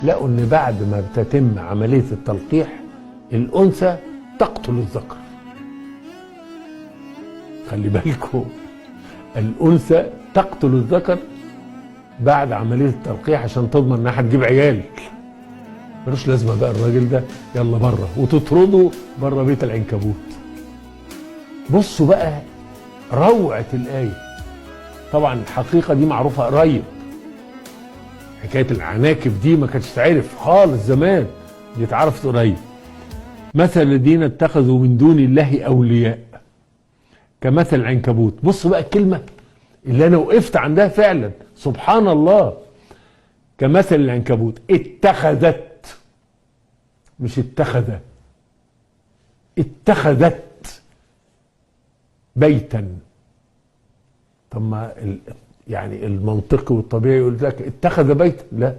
لقوا ان بعد ما بتتم عمليه التلقيح الانثى تقتل الذكر. خلي بالكم، الانثى تقتل الذكر بعد عمليه التلقيح عشان تضمن انها هتجيب عيال. ملوش لازمه بقى الراجل ده، يلا بره، وتطرده بره بيت العنكبوت. بصوا بقى روعه الايه. طبعا الحقيقه دي معروفه قريب، حكايه العناكب دي ما كانتش تعرف خالص زمان، دي اتعرفت قريب. مثل الذين اتخذوا من دون الله اولياء كمثل العنكبوت. بص بقى الكلمه اللي انا وقفت عندها فعلا، سبحان الله. كمثل العنكبوت اتخذت، مش اتخذ، اتخذت بيتا. طب ما يعني المنطقي والطبيعي يقول لك اتخذ بيتا، لا،